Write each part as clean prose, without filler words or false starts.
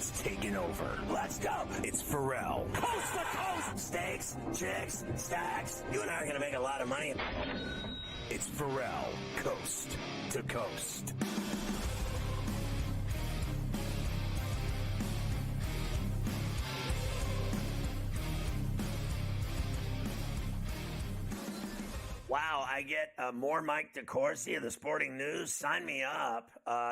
has taken over. Let's go. It's Ferrall. Coast to coast. Steaks, chicks, stacks. You and I are going to make a lot of money. It's Ferrall, coast to coast. Wow, I get more Mike DeCourcy of the Sporting News. Sign me up.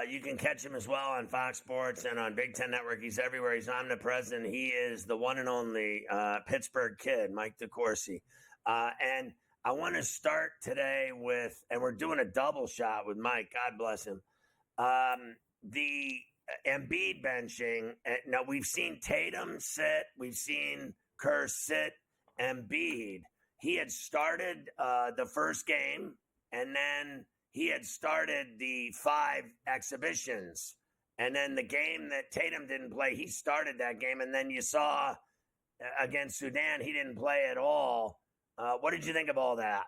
You can catch him as well on Fox Sports and on Big Ten Network. He's everywhere. He's omnipresent. He is the one and only Pittsburgh Kid, Mike DeCourcy. And I want to start today with, and we're doing a double shot with Mike. God bless him. The Embiid benching. Now, we've seen Tatum sit. We've seen Kerr sit. Embiid. He had started the first game, and then he had started the 5 exhibitions. And then the game that Tatum didn't play, he started that game. And then you saw against Sudan, he didn't play at all. What did you think of all that?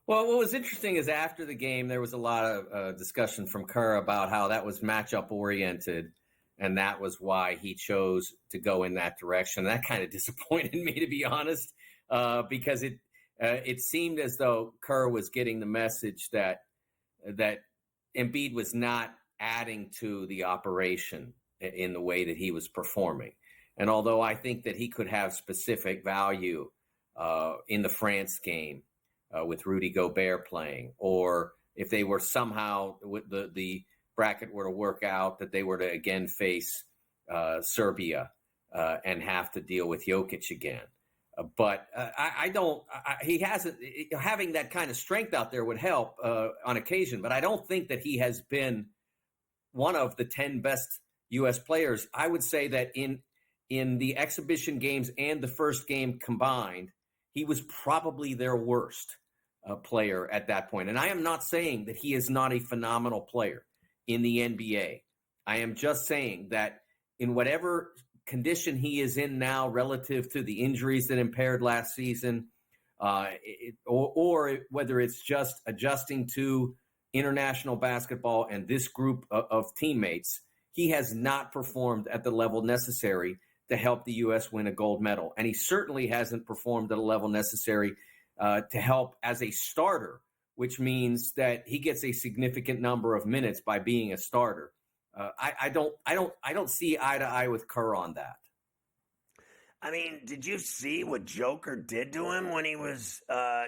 Well, what was interesting is after the game, there was a lot of discussion from Kerr about how that was matchup oriented, and that was why he chose to go in that direction. That kind of disappointed me, to be honest. Because it seemed as though Kerr was getting the message that Embiid was not adding to the operation in the way that he was performing. And although I think that he could have specific value in the France game with Rudy Gobert playing, or if they were somehow with the bracket were to work out that they were to again face Serbia and have to deal with Jokic again. But he hasn't, having that kind of strength out there would help on occasion. But I don't think that he has been one of the 10 best U.S. players. I would say that in the exhibition games and the first game combined, he was probably their worst player at that point. And I am not saying that he is not a phenomenal player in the NBA. I am just saying that in whatever condition he is in now relative to the injuries that impaired last season, or whether it's just adjusting to international basketball and this group of teammates, he has not performed at the level necessary to help the U.S. win a gold medal. And he certainly hasn't performed at a level necessary to help as a starter, which means that he gets a significant number of minutes by being a starter. I don't see eye to eye with Kerr on that. I mean, did you see what Joker did to him when he was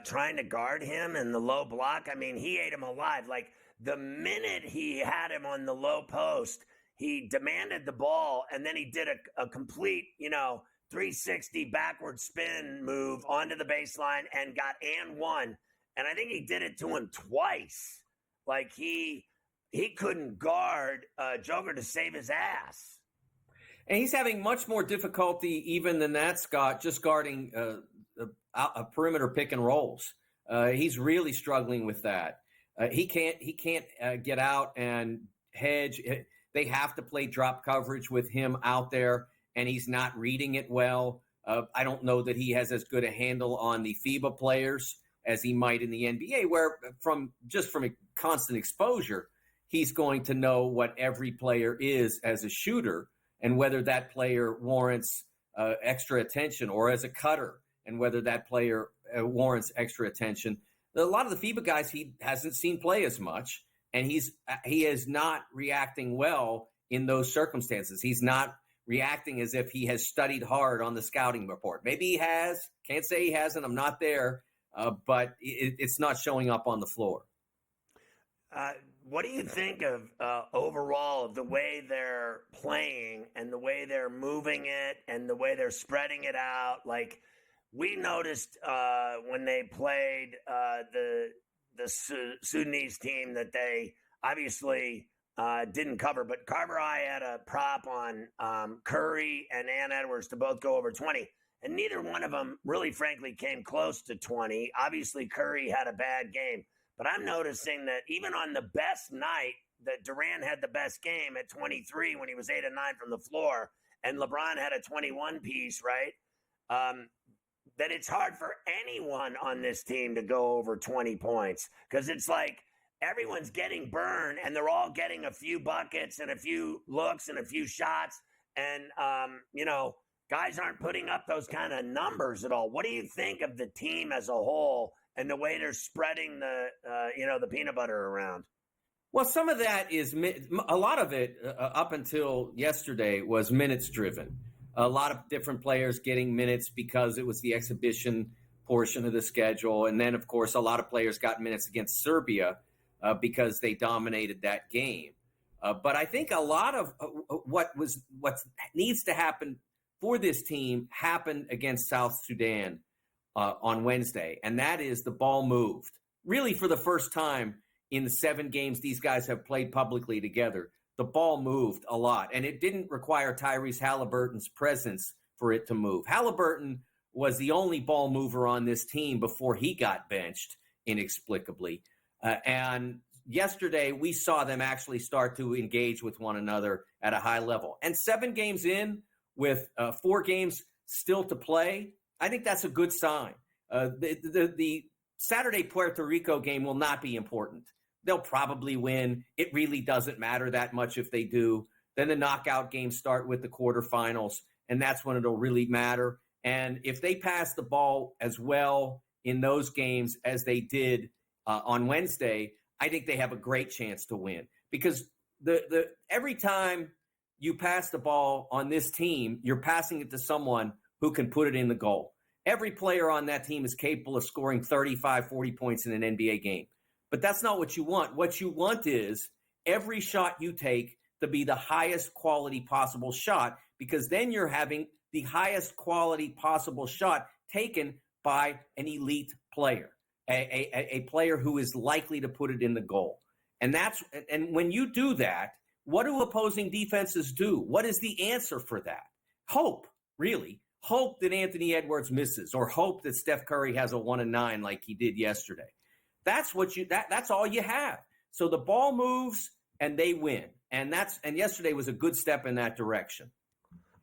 trying to guard him in the low block? I mean, he ate him alive. Like, the minute he had him on the low post, he demanded the ball, and then he did a complete, 360 backward spin move onto the baseline and got and one. And I think he did it to him twice. Like, he couldn't guard Joker to save his ass. And he's having much more difficulty even than that, Scott, just guarding a perimeter pick and rolls. He's really struggling with that. He can't get out and hedge. They have to play drop coverage with him out there, and he's not reading it well. I don't know that he has as good a handle on the FIBA players as he might in the NBA, where from a constant exposure, he's going to know what every player is as a shooter and whether that player warrants extra attention, or as a cutter and whether that player warrants extra attention. A lot of the FIBA guys he hasn't seen play as much, and he is not reacting well in those circumstances. He's not reacting as if he has studied hard on the scouting report. Maybe he has. Can't say he hasn't. I'm not there. But it's not showing up on the floor. What do you think of overall of the way they're playing and the way they're moving it and the way they're spreading it out? Like, we noticed when they played the Sudanese team that they obviously didn't cover. But Carver I had a prop on Curry and Ann Edwards to both go over 20. And neither one of them really, frankly, came close to 20. Obviously, Curry had a bad game. But I'm noticing that even on the best night, that Durant had the best game at 23 when he was 8 of 9 from the floor, and LeBron had a 21 piece, right? That it's hard for anyone on this team to go over 20 points, because it's like everyone's getting burned, and they're all getting a few buckets and a few looks and a few shots. And, guys aren't putting up those kind of numbers at all. What do you think of the team as a whole and the way they're spreading the peanut butter around? Well, some of that is a lot of it up until yesterday was minutes driven. A lot of different players getting minutes because it was the exhibition portion of the schedule. And then, of course, a lot of players got minutes against Serbia because they dominated that game. But I think a lot of what needs to happen for this team happened against South Sudan on Wednesday. And that is the ball moved. Really, for the first time in the 7 games these guys have played publicly together, the ball moved a lot. And it didn't require Tyrese Halliburton's presence for it to move. Halliburton was the only ball mover on this team before he got benched inexplicably. And yesterday, we saw them actually start to engage with one another at a high level. And 7 games in with 4 games still to play, I think that's a good sign. The Saturday Puerto Rico game will not be important. They'll probably win. It really doesn't matter that much if they do. Then the knockout games start with the quarterfinals, and that's when it'll really matter. And if they pass the ball as well in those games as they did on Wednesday, I think they have a great chance to win. Because every time you pass the ball on this team, you're passing it to someone who can put it in the goal. Every player on that team is capable of scoring 35, 40 points in an NBA game. But that's not what you want. What you want is every shot you take to be the highest quality possible shot, because then you're having the highest quality possible shot taken by an elite player, a player who is likely to put it in the goal. And when you do that, what do opposing defenses do? What is the answer for that? Hope, really. Hope that Anthony Edwards misses, or hope that Steph Curry has a 1-9 like he did yesterday. That's all you have. So the ball moves and they win. And yesterday was a good step in that direction.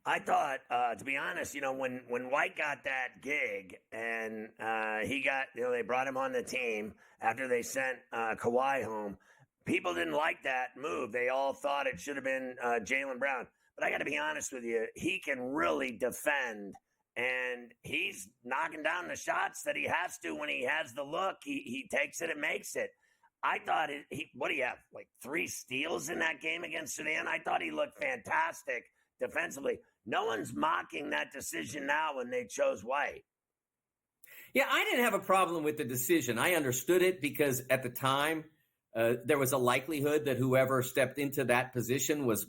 I thought, to be honest, when White got that gig and they brought him on the team after they sent Kawhi home, people didn't like that move. They all thought it should have been Jaylen Brown. But I got to be honest with you, he can really defend, and he's knocking down the shots that he has to when he has the look. He takes it and makes it. I thought what do you have, like 3 steals in that game against Sudan? I thought he looked fantastic defensively. No one's mocking that decision now when they chose White. Yeah, I didn't have a problem with the decision. I understood it because at the time there was a likelihood that whoever stepped into that position was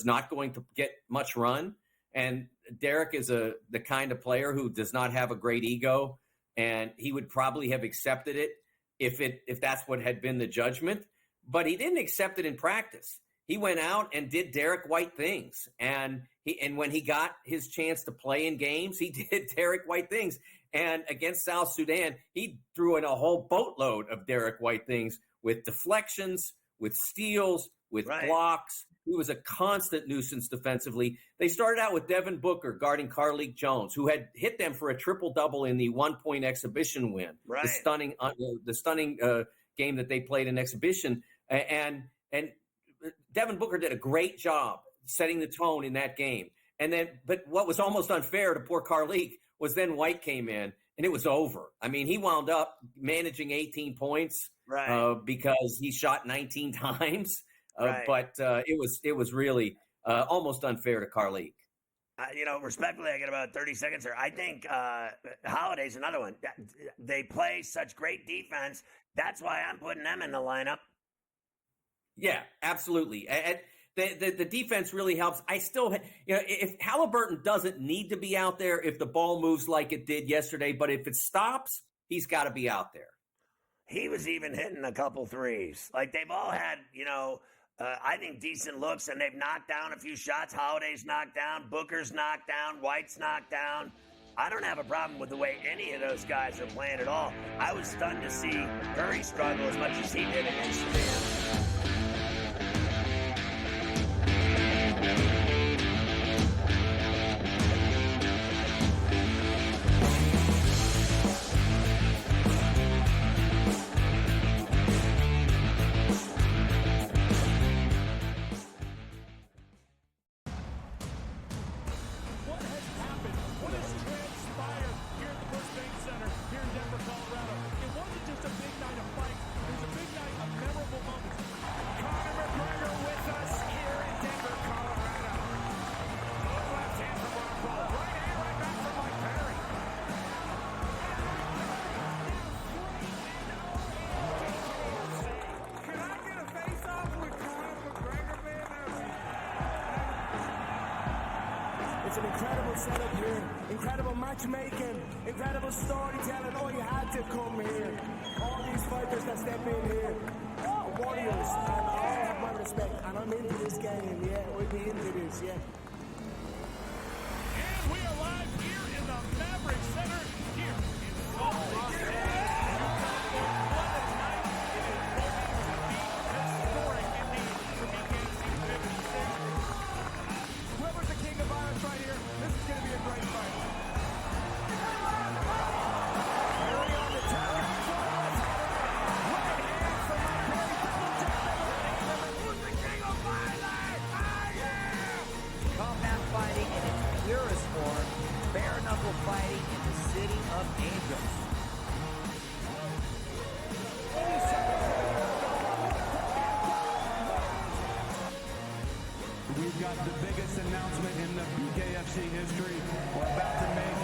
not going to get much run. And Derek is the kind of player who does not have a great ego, and he would probably have accepted it if that's what had been the judgment. But he didn't accept it in practice. He went out and did Derek White things. And when he got his chance to play in games, he did Derek White things. And against South Sudan, he threw in a whole boatload of Derek White things with deflections, with steals, with blocks. He was a constant nuisance defensively. They started out with Devin Booker guarding Carlik Jones, who had hit them for a triple-double in the 1-point exhibition win, the stunning game that they played in exhibition. And Devin Booker did a great job setting the tone in that game. But what was almost unfair to poor Carlik was then White came in, and it was over. I mean, he wound up managing 18 points because he shot 19 times. But it was really almost unfair to Carlik. Respectfully, I got about 30 seconds here. I think Holiday's another one. They play such great defense. That's why I'm putting them in the lineup. Yeah, absolutely. The defense really helps. I still, if Halliburton doesn't need to be out there, if the ball moves like it did yesterday, but if it stops, he's got to be out there. He was even hitting a couple threes. Like they've all had, I think decent looks, and they've knocked down a few shots. Holiday's knocked down, Booker's knocked down, White's knocked down. I don't have a problem with the way any of those guys are playing at all. I was stunned to see Curry struggle as much as he did against Sudan. It's an incredible setup here, incredible matchmaking, incredible storytelling. Oh, you had to come here. All these fighters that step in here are warriors, and all have my respect. And I'm into this game, yeah. We'll be into this, yeah. And we are live here in the Maverick Center here in Salt Lake City. What a night it is going to be. Historic indeed for BKFC 56. Whoever's the king of violence right here, this is going to be a great fight. Early on the target. Right hand from my great double jab. Who's the king of violence? I am! Combat fighting in its purest form, bare knuckle fighting in the city of angels. We've got the biggest announcement in the BKFC history we're about to make,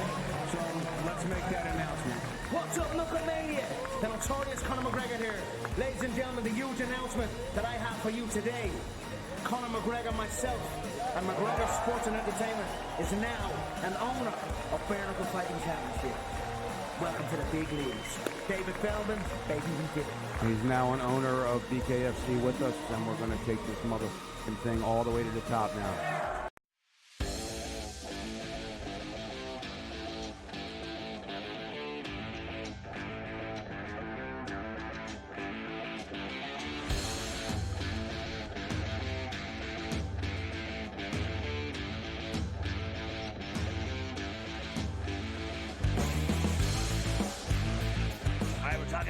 so let's make that announcement. What's up, Knucklemania? The notorious Conor McGregor here. Ladies and gentlemen, the huge announcement that I have for you today. Conor McGregor, myself, and McGregor Sports and Entertainment is now an owner of Bare Knuckle Fighting Championship. Welcome to the big leagues. David Feldman, baby, we did it. He's now an owner of BKFC with us, and we're going to take this motherfucking thing all the way to the top now.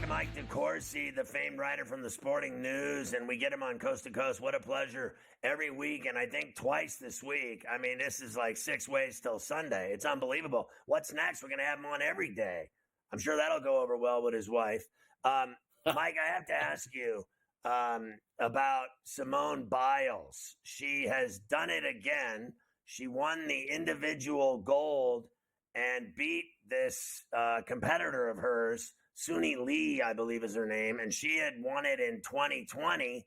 Mike DeCourcy, the famed writer from the Sporting News, and we get him on Coast to Coast. What a pleasure every week, and I think twice this week. I mean, this is like 6 ways till Sunday. It's unbelievable. What's next? We're going to have him on every day. I'm sure that'll go over well with his wife. Mike, I have to ask you about Simone Biles. She has done it again. She won the individual gold and beat this competitor of hers, Suni Lee, I believe is her name, and she had won it in 2020.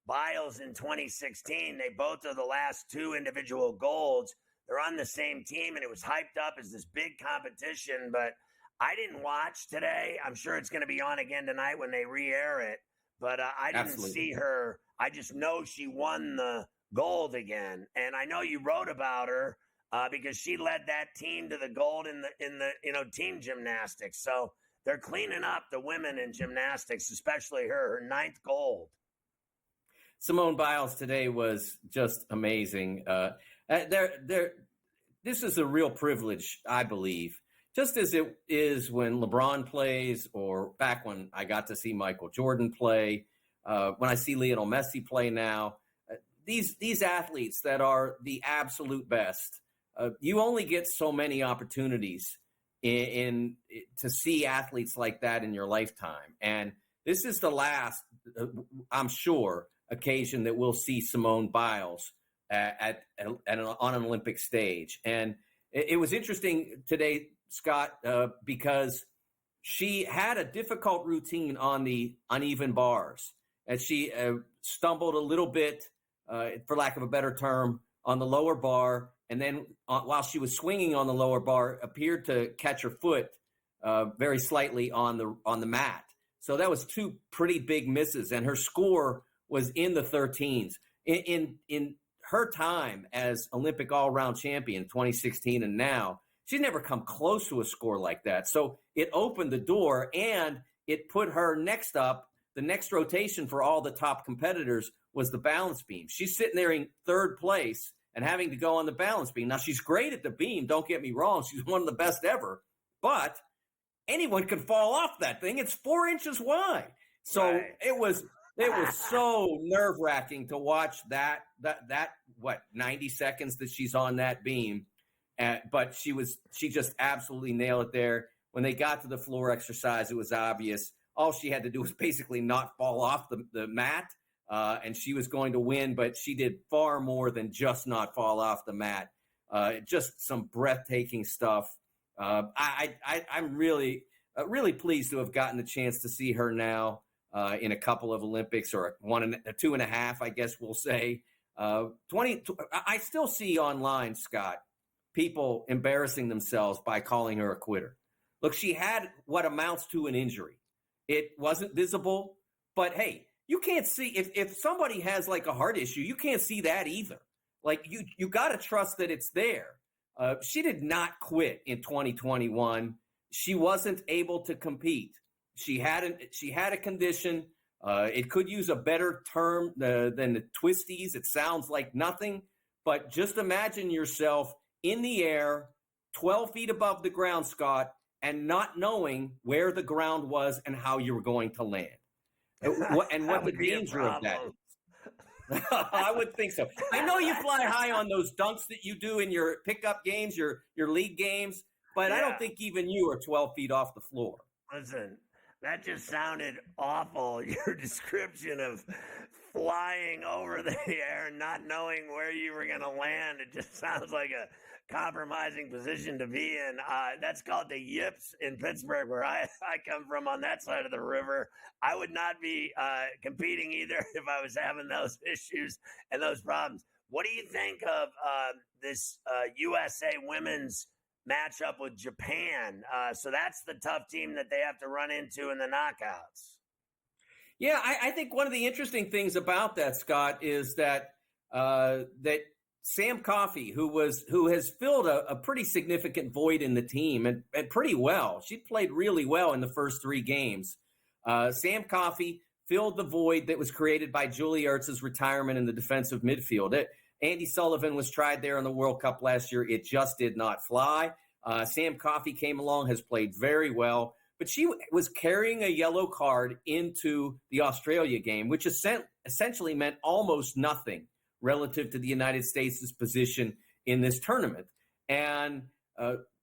Biles in 2016. They both are the last two individual golds. They're on the same team, and it was hyped up as this big competition, but I didn't watch today. I'm sure it's going to be on again tonight when they re-air it, but I didn't see her. I just know she won the gold again, and I know you wrote about her because she led that team to the gold in the team gymnastics. So they're cleaning up the women in gymnastics, especially her 9th gold. Simone Biles today was just amazing. This is a real privilege, I believe, just as it is when LeBron plays or back when I got to see Michael Jordan play, when I see Lionel Messi play now. These athletes that are the absolute best, you only get so many opportunities to see athletes like that in your lifetime. And this is the last, I'm sure, occasion that we'll see Simone Biles on an Olympic stage. And it was interesting today, Scott, because she had a difficult routine on the uneven bars. And she stumbled a little bit, for lack of a better term, on the lower bar. And then while she was swinging on the lower bar, appeared to catch her foot very slightly on the mat. So that was two pretty big misses, and her score was in the 13s. In her time as Olympic all-around champion, 2016 and now, she's never come close to a score like that. So it opened the door, and it put her next up. The next rotation for all the top competitors was the balance beam. She's sitting there in 3rd place and having to go on the balance beam. Now, she's great at the beam. Don't get me wrong. She's one of the best ever. But anyone can fall off that thing. It's 4 inches wide. So right. it was so nerve-wracking to watch that 90 seconds that she's on that beam. But she just absolutely nailed it there. When they got to the floor exercise, it was obvious. All she had to do was basically not fall off the mat. And she was going to win, but she did far more than just not fall off the mat. Just some breathtaking stuff. I'm really pleased to have gotten the chance to see her now in a couple of Olympics, or 2.5, I guess we'll say. I still see online, Scott, people embarrassing themselves by calling her a quitter. Look, she had what amounts to an injury. It wasn't visible, but hey, you can't see if somebody has like a heart issue, you can't see that either. Like you got to trust that it's there. She did not quit in 2021. She wasn't able to compete. She had a condition. It could use a better term than the twisties. It sounds like nothing, but just imagine yourself in the air, 12 feet above the ground, Scott, and not knowing where the ground was and how you were going to land. What the danger of that is. I would think so. I know you fly high on those dunks that you do in your pickup games, your league games, but I don't think even you are 12 feet off the floor. Listen, that just sounded awful. Your description of flying over the air and not knowing where you were going to land, it just sounds like a compromising position to be in. That's called the yips in Pittsburgh, where I come from, on that side of the river. I would not be competing either if I was having those issues and those problems. What do you think of this USA women's matchup with Japan? So that's the tough team that they have to run into in the knockouts. Yeah, I think one of the interesting things about that, Scott, is that that Sam Coffey, who has filled a pretty significant void in the team and pretty well. She played really well in the first 3 games. Sam Coffey filled the void that was created by Julie Ertz's retirement in the defensive midfield. Andy Sullivan was tried there in the World Cup last year. It just did not fly. Sam Coffey came along, has played very well, but she was carrying a yellow card into the Australia game, which essentially meant almost nothing relative to the United States' position in this tournament. And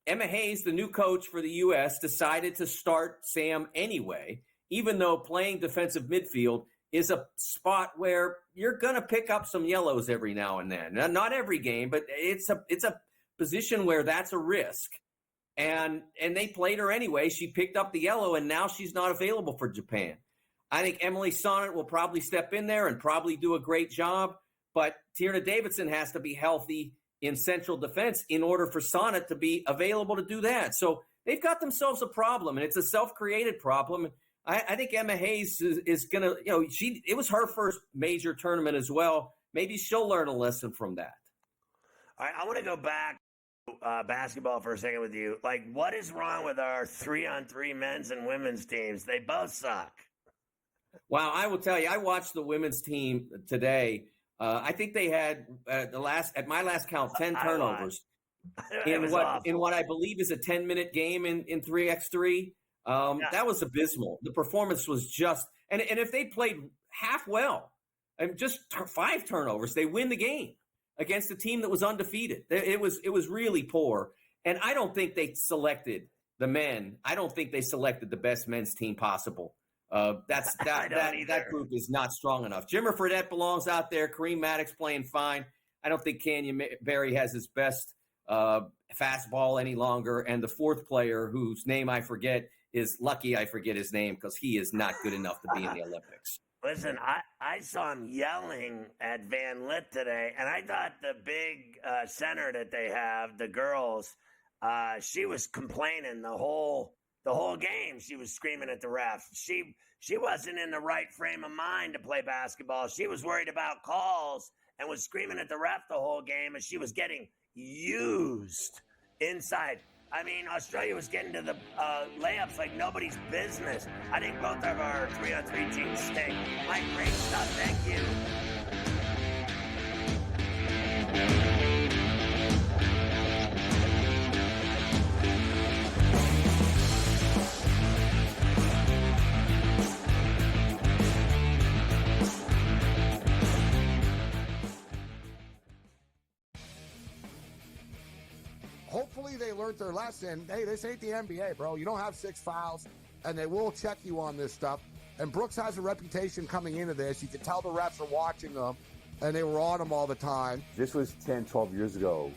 Emma Hayes, the new coach for the U.S., decided to start Sam anyway, even though playing defensive midfield is a spot where you're going to pick up some yellows every now and then. Not every game, but it's a position where that's a risk. And they played her anyway. She picked up the yellow, and now she's not available for Japan. I think Emily Sonnett will probably step in there and probably do a great job. But Tierna Davidson has to be healthy in central defense in order for Sonnett to be available to do that. So they've got themselves a problem, and it's a self-created problem. I think Emma Hayes is going to, it was her first major tournament as well. Maybe she'll learn a lesson from that. All right, I want to go back to basketball for a second with you. Like, what is wrong with our 3-on-3 men's and women's teams? They both suck. Wow, I will tell you, I watched the women's team today. I think they had at my last count, 10 turnovers in what I believe is a 10-minute game in 3x3. That was abysmal. The performance was just, and if they played half well and just 5 turnovers, they win the game against a team that was undefeated. It was really poor. And I don't think they selected the men. I don't think they selected the best men's team possible. That group is not strong enough. Jimmer Fredette belongs out there. Kareem Maddox playing fine. I don't think Canyon Barry has his best fastball any longer. And the 4th player, whose name I forget, is lucky I forget his name because he is not good enough to be in the Olympics. Listen, I saw him yelling at Van Lit today, and I thought the big center that they have, the girls, she was complaining the whole game. She was screaming at the ref. She wasn't in the right frame of mind to play basketball. She was worried about calls and was screaming at the ref the whole game, and she was getting used inside. I mean, Australia was getting to the layups like nobody's business. I think both of our 3-on-3 teams stink. Mike, great stuff. Thank you. Hopefully they learned their lesson. Hey, this ain't the NBA, bro. You don't have 6 fouls, and they will check you on this stuff. And Brooks has a reputation coming into this. You can tell the refs are watching them, and they were on him all the time. This was 10, 12 years ago.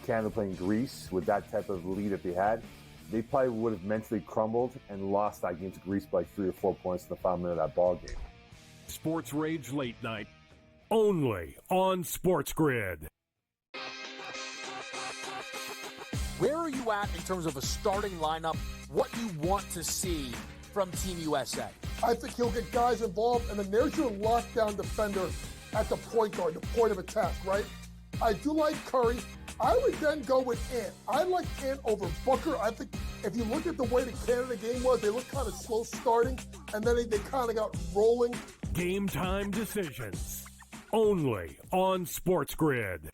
Canada playing Greece with that type of lead that they had. They probably would have mentally crumbled and lost that game to Greece by 3 or 4 points in the final minute of that ball game. Sports Rage Late Night, only on SportsGrid. you at in terms of a starting lineup, what you want to see from Team USA? I think he'll get guys involved, and then there's your lockdown defender at the point guard, the point of attack, right? I do like Curry. I would then go with Ant. I like Ant over Booker. I think if you look at the way the Canada game was, they looked kind of slow starting, and then they kind of got rolling. Game time decisions. Only on SportsGrid.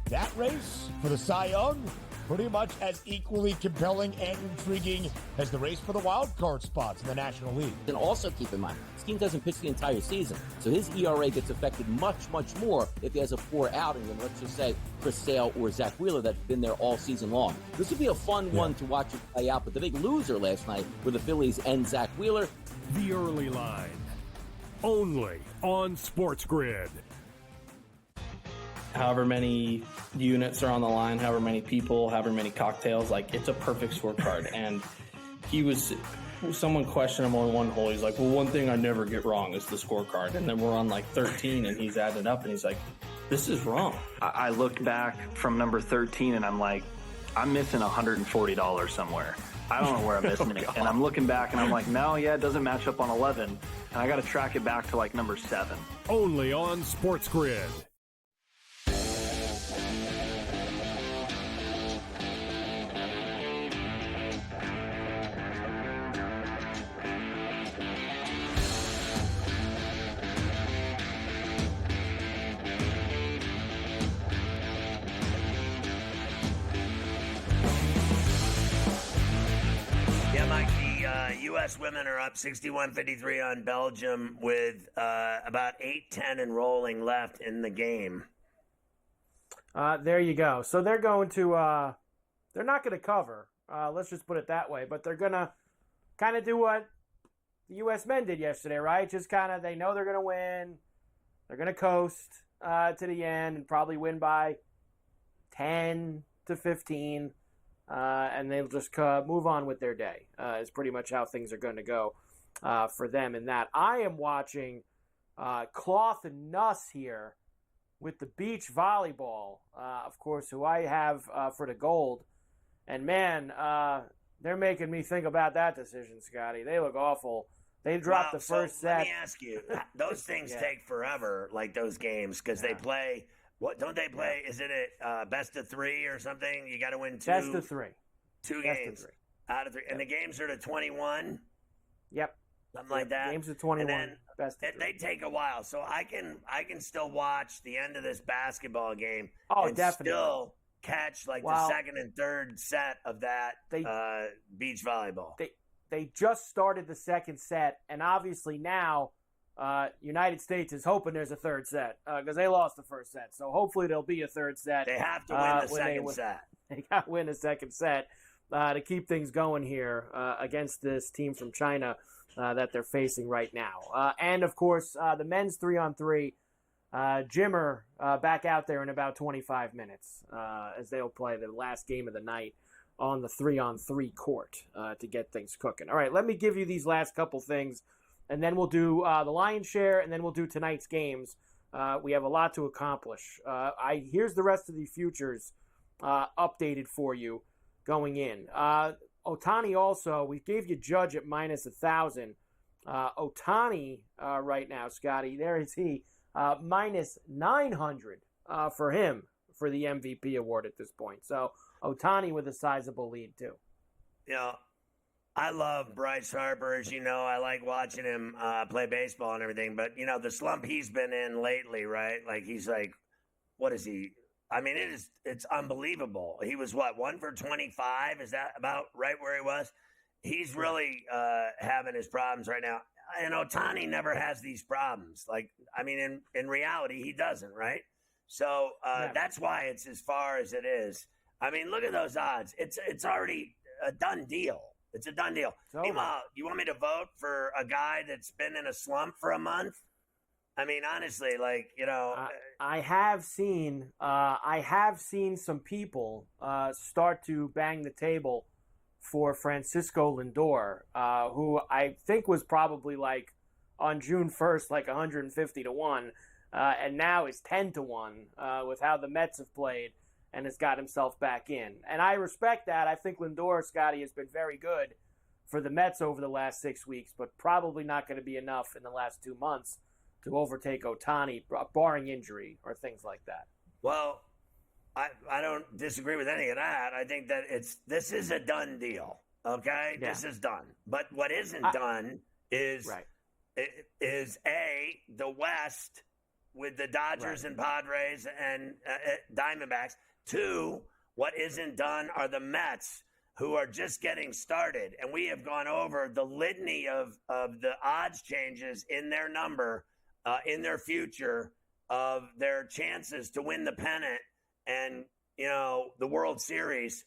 That race for the Cy Young, pretty much as equally compelling and intriguing as the race for the wild card spots in the National League. And also keep in mind, this team doesn't pitch the entire season, so his ERA gets affected much, much more if he has a poor outing than, let's just say, Chris Sale or Zach Wheeler that's been there all season long. This would be a fun one to watch it play out, but the big loser last night were the Phillies and Zach Wheeler. The early line. Only on SportsGrid. However many units are on the line, however many people, however many cocktails, like it's a perfect scorecard. And someone questioned him on one hole. He's like, well, one thing I never get wrong is the scorecard. And then we're on like 13 and he's added up and he's like, this is wrong. I looked back from number 13 and I'm like, I'm missing $140 somewhere. I don't know where I'm missing it. And I'm looking back and I'm like, no, yeah, it doesn't match up on 11. And I got to track it back to like number 7. Only on SportsGrid. U.S. women are up 61-53 on Belgium with about 8:10 and rolling left in the game. There you go. So they're going to they're not going to cover. Let's just put it that way. But they're going to kind of do what the U.S. men did yesterday, right? Just kind of, they know they're going to win. They're going to coast to the end and probably win by 10 to 15. And they'll just move on with their day. Is pretty much how things are going to go for them in that. I am watching Cloth and Nuss here with the beach volleyball, of course, who I have for the gold. And, man, they're making me think about that decision, Scotty. They look awful. They dropped the first set. Let me ask you, those things take forever, like those games, because they play – what don't they play? Is it a best of 3 or something? You got to win 2. Best of 3. 2 best games of 3. Out of 3, and the games are to 21. Yep. Something like that. Games are 21. And then best of 3. They take a while, so I can still watch the end of this basketball game. Oh, and definitely. Still catch the second and third set of that beach volleyball. They just started the second set, and obviously now. United States is hoping there's a third set because they lost the first set. So hopefully there'll be a third set. They have to win the second set. They got to win the second set to keep things going here against this team from China that they're facing right now. And, of course, the men's 3-on-3, Jimmer back out there in about 25 minutes as they'll play the last game of the night on the 3-on-3 court to get things cooking. All right, let me give you these last couple things. And then we'll do the lion's share, and then we'll do tonight's games. We have a lot to accomplish. Here's the rest of the futures updated for you going in. Ohtani also, we gave you Judge at minus 1,000. Ohtani right now, Scotty, there is he, minus 900 for him for the MVP award at this point. So Ohtani with a sizable lead, too. Yeah. I love Bryce Harper, as you know. I like watching him play baseball and everything. But, you know, the slump he's been in lately, right? Like, he's like, what is he? I mean, it's unbelievable. He was, 1 for 25? Is that about right where he was? He's really having his problems right now. And Ohtani never has these problems. Like, I mean, in reality, he doesn't, right? So that's why it's as far as it is. I mean, look at those odds. It's already a done deal. It's a done deal. Meanwhile, you want me to vote for a guy that's been in a slump for a month? I mean, honestly, like, you know. I have seen some people start to bang the table for Francisco Lindor, who I think was probably like on June 1st, like 150 to 1, and now is 10 to 1 with how the Mets have played. and has got himself back in. And I respect that. I think Lindor, Scotty, has been very good for the Mets over the last 6 weeks, but probably not going to be enough in the last 2 months to overtake Ohtani, barring injury or things like that. Well, I don't disagree with any of that. I think that this is a done deal. Okay, Yeah. This is done. But what isn't done is the West with the Dodgers and Padres and Diamondbacks. 2, what isn't done are the Mets, who are just getting started. And we have gone over the litany of the odds changes in their number, in their future, of their chances to win the pennant and, the World Series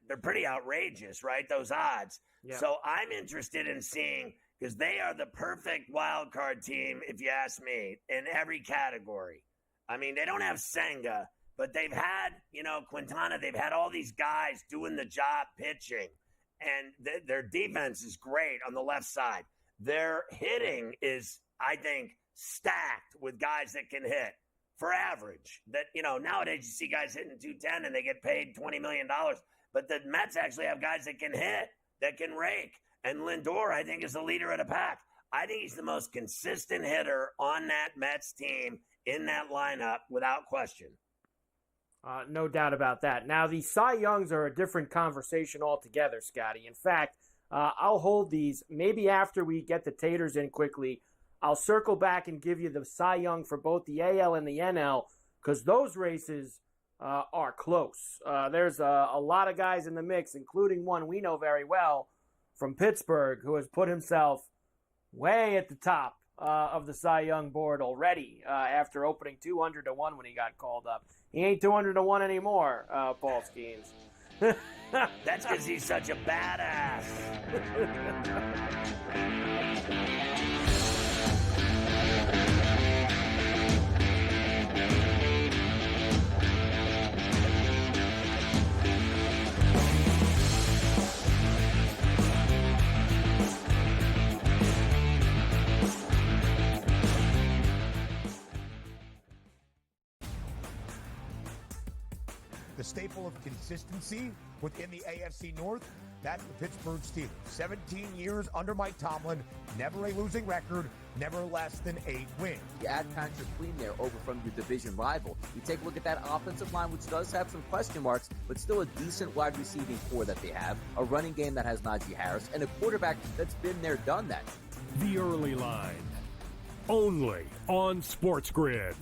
they're pretty outrageous, right? Those odds. Yeah. So I'm interested in seeing, because they are the perfect wild card team, if you ask me, in every category. I mean, they don't have Senga, but they've had, Quintana, they've had all these guys doing the job pitching, and their defense is great on the left side. Their hitting is, I think, stacked with guys that can hit for average. That, nowadays you see guys hitting 210 and they get paid $20 million, but the Mets actually have guys that can hit, that can rake. And Lindor, I think, is the leader of the pack. I think he's the most consistent hitter on that Mets team in that lineup, without question. No doubt about that. Now, the Cy Youngs are a different conversation altogether, Scotty. In fact, I'll hold these maybe after we get the Taters in quickly. I'll circle back and give you the Cy Young for both the AL and the NL, because those races are close. There's a lot of guys in the mix, including one we know very well from Pittsburgh, who has put himself way at the top of the Cy Young board already after opening 200-1 when he got called up. He ain't 200-1 anymore, Paul Skeens. That's because he's such a badass. The staple of consistency within the AFC North, that's the Pittsburgh Steelers. 17 years under Mike Tomlin, never a losing record, never less than 8 wins. You add Patrick Queen there over from your division rival. You take a look at that offensive line, which does have some question marks, but still a decent wide receiving core that they have, a running game that has Najee Harris, and a quarterback that's been there, done that. The Early Line, only on SportsGrid.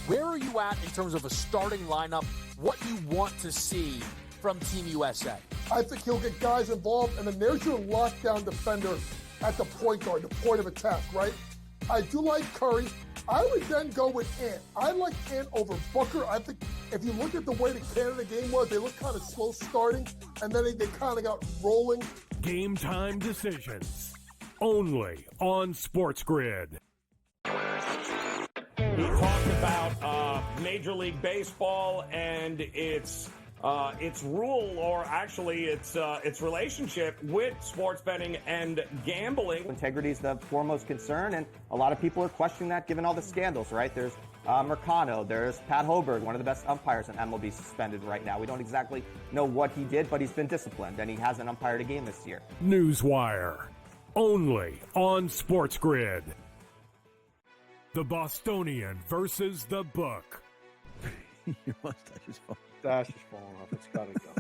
Where are you at in terms of a starting lineup, what you want to see from Team USA? I think he'll get guys involved, and then there's your lockdown defender at the point guard, the point of attack, right? I do like Curry. I would then go with Ant. I like Ant over Booker. I think if you look at the way the Canada game was, they looked kind of slow starting, and then they kind of got rolling. Game time decisions, only on SportsGrid. He talked about Major League Baseball and its rule, or actually its relationship with sports betting and gambling. Integrity is the foremost concern, and a lot of people are questioning that given all the scandals, right? There's Mercado, there's Pat Hoberg, one of the best umpires in MLB, suspended right now. We don't exactly know what he did, but he's been disciplined, and he hasn't umpired a game this year. Newswire, only on SportsGrid. The Bostonian versus the Book. Your mustache is falling. Dash is falling off. It's got to go.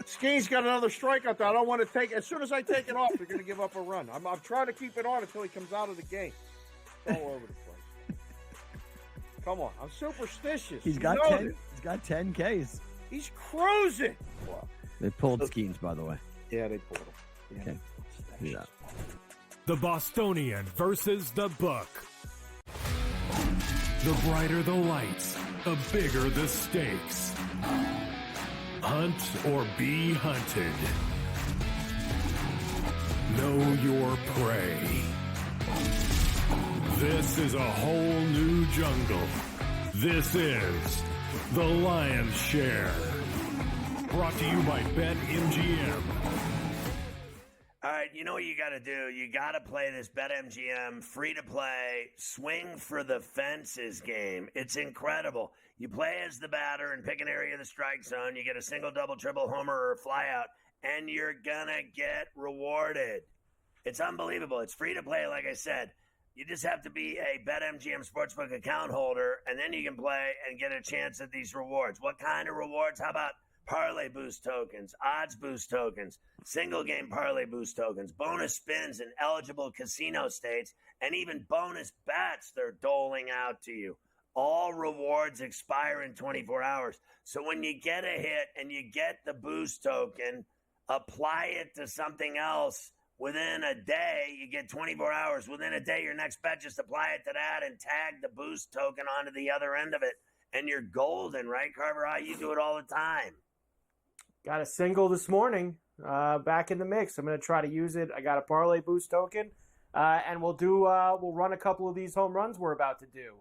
Ski's got another strikeout that I don't want to take. As soon as I take it off, they're going to give up a run. I'm trying to keep it on until he comes out of the game. It's all over the place. Come on. I'm superstitious. He's got 10. He's got 10 Ks. He's cruising. Wow. They pulled Skeens, by the way. Yeah, they pulled him. Yeah. Okay. Yeah. The Bostonian versus the Book. The brighter the lights, the bigger the stakes. Hunt or be hunted. Know your prey. This is a whole new jungle. This is The Lion's Share. Brought to you by BetMGM. All right, you know what you got to do? You got to play this BetMGM free-to-play swing for the fences game. It's incredible. You play as the batter and pick an area of the strike zone. You get a single, double, triple, homer, or a flyout, and you're going to get rewarded. It's unbelievable. It's free-to-play, like I said. You just have to be a BetMGM Sportsbook account holder, and then you can play and get a chance at these rewards. What kind of rewards? How about parlay boost tokens, odds boost tokens, single game parlay boost tokens, bonus spins in eligible casino states, and even bonus bets they're doling out to you. All rewards expire in 24 hours. So when you get a hit and you get the boost token, apply it to something else. Within a day, you get 24 hours. Within a day, your next bet, just apply it to that and tag the boost token onto the other end of it. And you're golden, right, Carver? You do it all the time. Got a single this morning, back in the mix. I'm going to try to use it. I got a parlay boost token, and we'll run a couple of these home runs we're about to do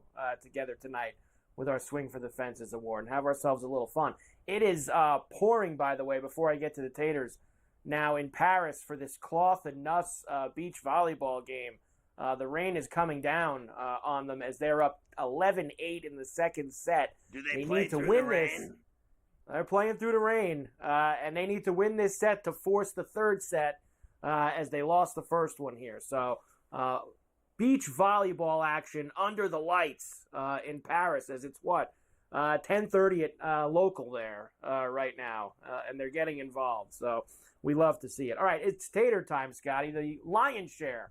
together tonight with our Swing for the Fences award and have ourselves a little fun. It is pouring, by the way, before I get to the taters, now in Paris for this Cloth and Nuss beach volleyball game. The rain is coming down on them as they're up 11-8 in the second set. Do they play need to through win the rain? this. They're playing through the rain, and they need to win this set to force the third set as they lost the first one here. So beach volleyball action under the lights in Paris as it's 10:30 at local there right now, and they're getting involved. So we love to see it. All right, it's tater time, Scotty. The lion's share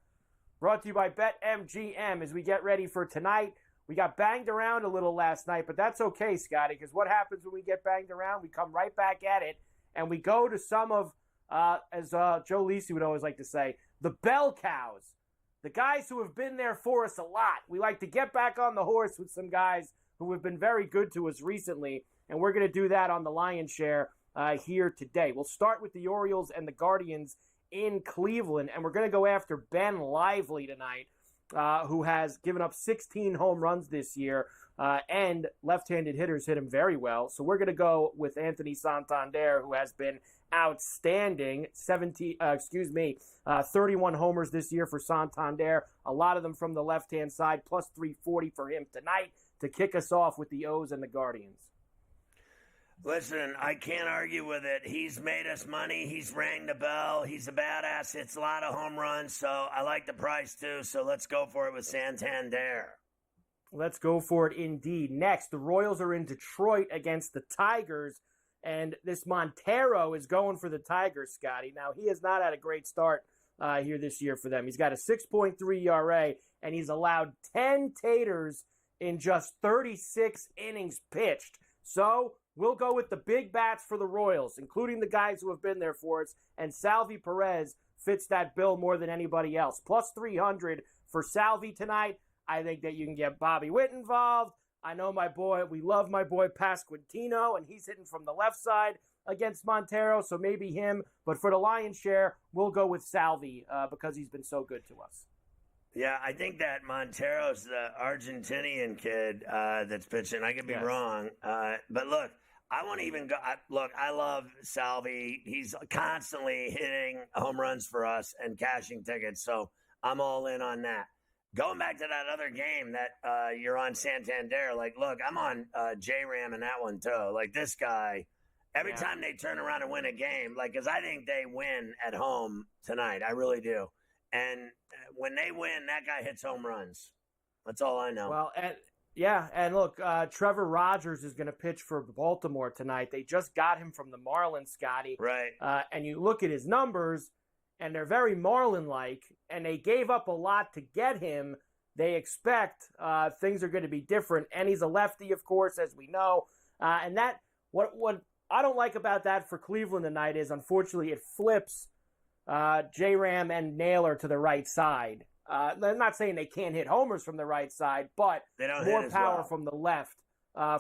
brought to you by BetMGM as we get ready for tonight. We got banged around a little last night, but that's okay, Scotty, because what happens when we get banged around? We come right back at it, and we go to some of, as Joe Lisi would always like to say, the bell cows, the guys who have been there for us a lot. We like to get back on the horse with some guys who have been very good to us recently, and we're going to do that on the lion's share here today. We'll start with the Orioles and the Guardians in Cleveland, and we're going to go after Ben Lively tonight, who has given up 16 home runs this year, and left-handed hitters hit him very well. So we're going to go with Anthony Santander, who has been outstanding. 31 homers this year for Santander. A lot of them from the left-hand side, plus 340 for him tonight to kick us off with the O's and the Guardians. Listen, I can't argue with it. He's made us money. He's rang the bell. He's a badass. Hits a lot of home runs, so I like the price too. So let's go for it with Santander. Let's go for it indeed. Next, the Royals are in Detroit against the Tigers, and this Montero is going for the Tigers, Scotty. Now, he has not had a great start here this year for them. He's got a 6.3 ERA, and he's allowed 10 taters in just 36 innings pitched. So we'll go with the big bats for the Royals, including the guys who have been there for us, and Salvi Perez fits that bill more than anybody else. Plus 300 for Salvi tonight. I think that you can get Bobby Witt involved. I know we love my boy Pasquantino, and he's hitting from the left side against Montero, so maybe him. But for the lion's share, we'll go with Salvi because he's been so good to us. Yeah, I think that Montero's the Argentinian kid that's pitching. I could be wrong. But look, I won't even go. I love Salvi. He's constantly hitting home runs for us and cashing tickets, so I'm all in on that. Going back to that other game that you're on Santander, look, I'm on J-Ram in that one too. This guy, every time they turn around and win a game, because I think they win at home tonight. I really do. And when they win, that guy hits home runs. That's all I know. Well, and look, Trevor Rogers is going to pitch for Baltimore tonight. They just got him from the Marlins, Scotty. Right. And you look at his numbers, and they're very Marlin-like, and they gave up a lot to get him. They expect things are going to be different. And he's a lefty, of course, as we know. And that what I don't like about that for Cleveland tonight is, unfortunately, it flips J-Ram and Naylor to the right side. I'm not saying they can't hit homers from the right side, but more power from the left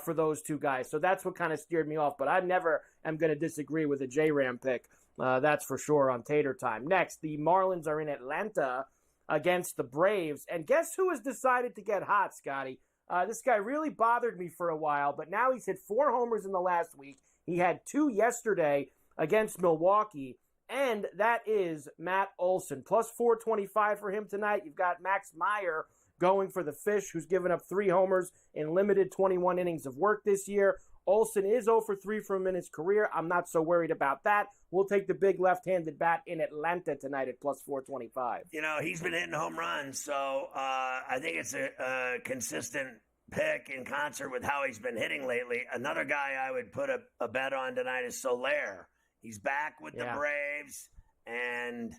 for those two guys. So that's what kind of steered me off. But I never am going to disagree with a J-Ram pick. That's for sure on Tater Time. Next, the Marlins are in Atlanta against the Braves. And guess who has decided to get hot, Scotty? This guy really bothered me for a while, but now he's hit 4 homers in the last week. He had 2 yesterday against Milwaukee. and that is Matt Olson. Plus 425 for him tonight. You've got Max Meyer going for the Fish, who's given up 3 homers in limited 21 innings of work this year. Olson is 0 for 3 from him in his career. I'm not so worried about that. We'll take the big left-handed bat in Atlanta tonight at plus 425. You know, he's been hitting home runs, so I think it's a consistent pick in concert with how he's been hitting lately. Another guy I would put a bet on tonight is Soler. He's back with the Braves, and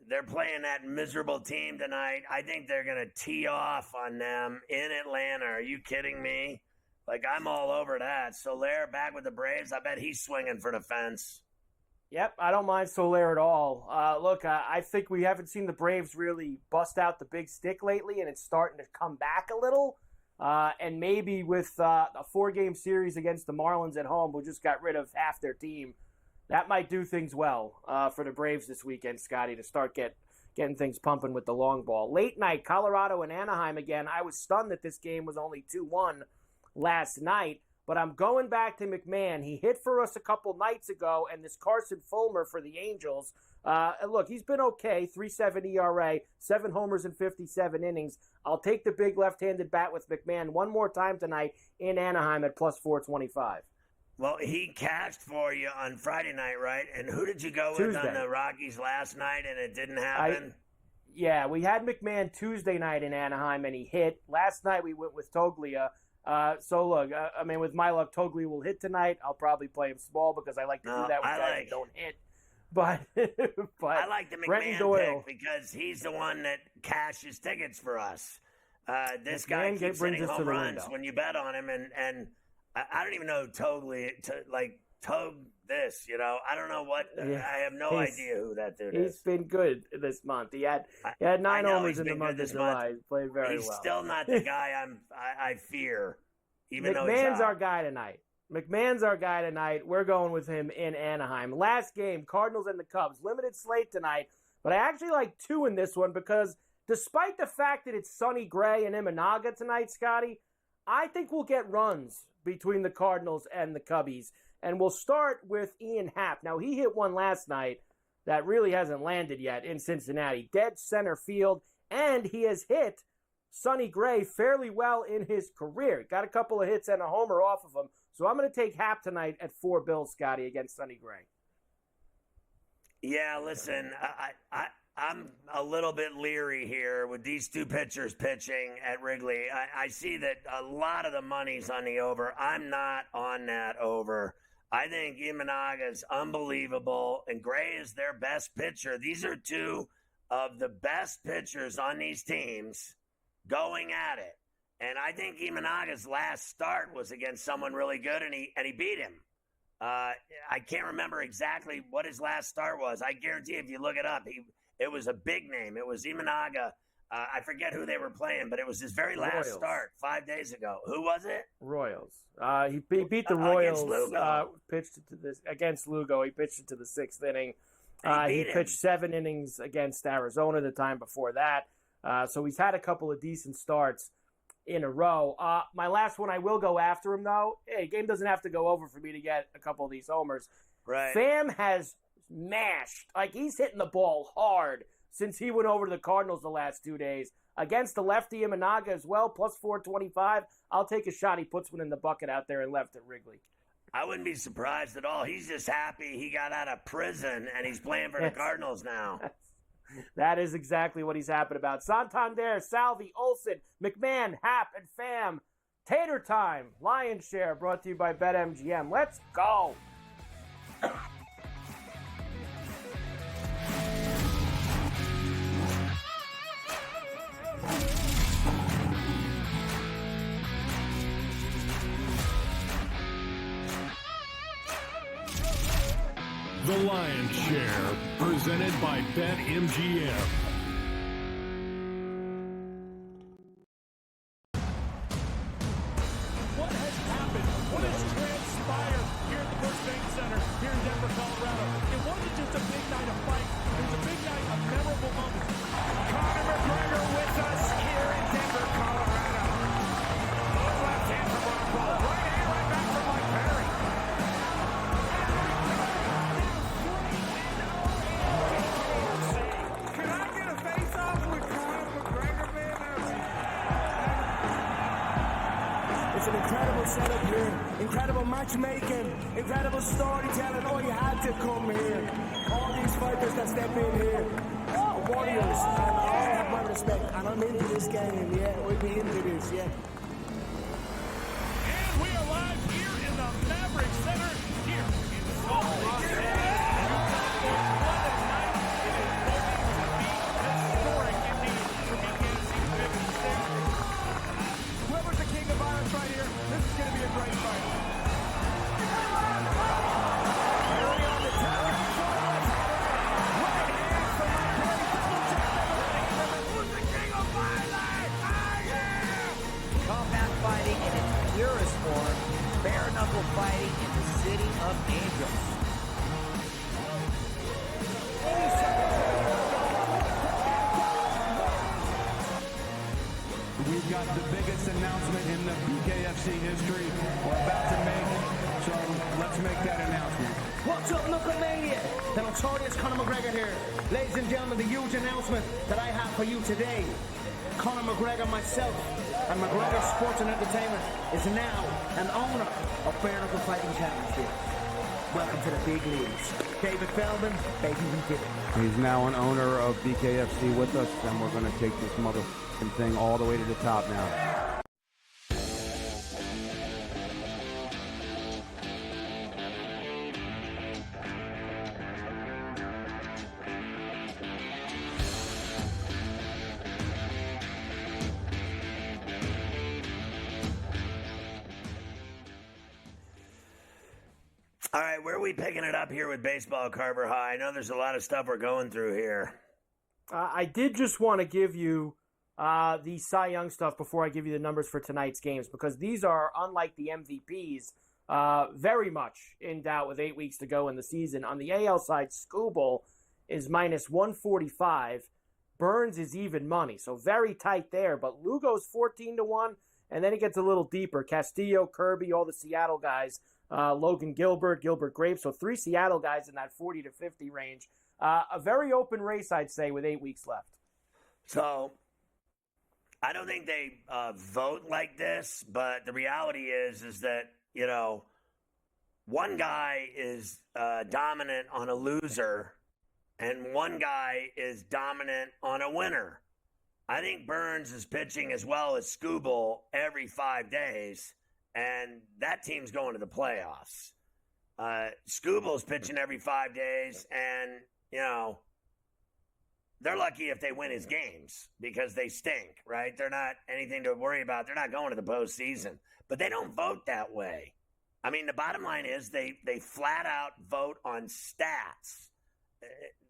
they're playing that miserable team tonight. I think they're going to tee off on them in Atlanta. Are you kidding me? Like, I'm all over that. Soler back with the Braves. I bet he's swinging for the fence. Yep, I don't mind Soler at all. Look, I think we haven't seen the Braves really bust out the big stick lately, and it's starting to come back a little. And maybe with a 4-game series against the Marlins at home, who just got rid of half their team, that might do things well for the Braves this weekend, Scotty, to start getting things pumping with the long ball. Late night, Colorado and Anaheim again. I was stunned that this game was only 2-1 last night, but I'm going back to McMahon. He hit for us a couple nights ago, and this Carson Fulmer for the Angels. Look, he's been okay, 3.7 ERA, 7 homers in 57 innings. I'll take the big left-handed bat with McMahon one more time tonight in Anaheim at plus 425. Well, he cashed for you on Friday night, right? And who did you go with on the Rockies last night, and it didn't happen? Yeah, we had McMahon Tuesday night in Anaheim, and he hit. Last night we went with Toglia. So, look, I mean, with my luck, Toglia will hit tonight. I'll probably play him small because I like to do that with guys that don't hit. But I like the McMahon pick because he's the one that cashes tickets for us. This guy keeps hitting home runs when you bet on him, and I don't even know Toglia, Tog this, you know. I don't know what. I have no idea who that dude is. He's been good this month. He had 9 homers in the month of July. He played very well. He's still not the guy I fear, even though McMahon's our guy tonight. McMahon's our guy tonight. We're going with him in Anaheim. Last game, Cardinals and the Cubs. Limited slate tonight, but I actually like 2 in this one because despite the fact that it's Sonny Gray and Imanaga tonight, Scotty, I think we'll get runs between the Cardinals and the Cubbies. And we'll start with Ian Happ. Now, he hit one last night that really hasn't landed yet in Cincinnati. Dead center field, and he has hit Sonny Gray fairly well in his career. Got a couple of hits and a homer off of him. So I'm going to take Happ tonight at $4 bills, Scotty, against Sonny Gray. Yeah, listen, I'm a little bit leery here with these 2 pitchers pitching at Wrigley. I see that a lot of the money's on the over. I'm not on that over. I think Imanaga's unbelievable, and Gray is their best pitcher. These are 2 of the best pitchers on these teams going at it. And I think Imanaga's last start was against someone really good, and he beat him. I can't remember exactly what his last start was. I guarantee if you look it up, it was a big name. It was Imanaga. I forget who they were playing, but it was his very last start 5 days ago. Who was it? Royals. He beat the Royals. Pitched it to against Lugo. He pitched it to the 6th inning. He pitched 7 innings against Arizona the time before that. So he's had a couple of decent starts in a row. My last one, I will go after him, though. Hey, game doesn't have to go over for me to get a couple of these homers. Right. Pham has mashed. Like, he's hitting the ball hard since he went over to the Cardinals the last 2 days. Against the lefty Imanaga as well, plus 425. I'll take a shot. He puts one in the bucket out there and left at Wrigley. I wouldn't be surprised at all. He's just happy he got out of prison and he's playing for the Cardinals now. That is exactly what he's happy about. Santander, Salvi, Olson, McMahon, Happ, and Pham. Tater time. Lion's Share brought to you by BetMGM. Let's go. The Lion's Share, presented by BetMGM. What has happened? What has transpired here at the First Bank Center here in Denver, Colorado? It wasn't just a big night of fights. It was a big night of memorable moments. Conor McGregor with us here in Denver, Colorado. Left hand from Ron Paul. Right hand, right back from Mike Perry. an incredible setup here, incredible matchmaking, incredible storytelling. Oh, you had to come here. All these fighters that step in here, warriors, and all have my respect. And I'm into this game, yeah. We'll be into this, yeah. And we are live here in the Maverick Center here in Salt Lake City. Whoever's the king of violence right here, this is going to be a great fight. Early on the tower, right hand from my great double jab. Who's the king of violence? I am! Combat fighting in its purest form, bare knuckle fighting in the city of angels. We've got the biggest announcement in the BKFC history we're about to make, so let's make that announcement. What's up, Knucklemania? The notorious Conor McGregor here. Ladies and gentlemen, the huge announcement that I have for you today. Conor McGregor, myself, and McGregor Sports and Entertainment is now an owner of Bare Knuckle Fighting Championship. Welcome to the big leagues. David Feldman, baby, we did it. He's now an owner of BKFC with us, and we're going to take this motherfucking thing all the way to the top now. All right, where are we picking it up here with baseball, Carver High? I know there's a lot of stuff we're going through here. I did just want to give you the Cy Young stuff before I give you the numbers for tonight's games, because these are, unlike the MVPs, very much in doubt with 8 weeks to go in the season. On the AL side, Skubal is minus 145. Burns is even money, so very tight there. But Lugo's 14-1, and then it gets a little deeper. Castillo, Kirby, all the Seattle guys. Logan Gilbert Grape. So 3 Seattle guys in that 40 to 50 range. A very open race, I'd say, with 8 weeks left. So I don't think they vote like this, but the reality is that, you know, one guy is dominant on a loser and one guy is dominant on a winner. I think Burns is pitching as well as Skubal every 5 days. And that team's going to the playoffs. Skubal's pitching every 5 days, and, you know, they're lucky if they win his games because they stink, right? They're not anything to worry about. They're not going to the postseason. But they don't vote that way. I mean, the bottom line is they flat out vote on stats.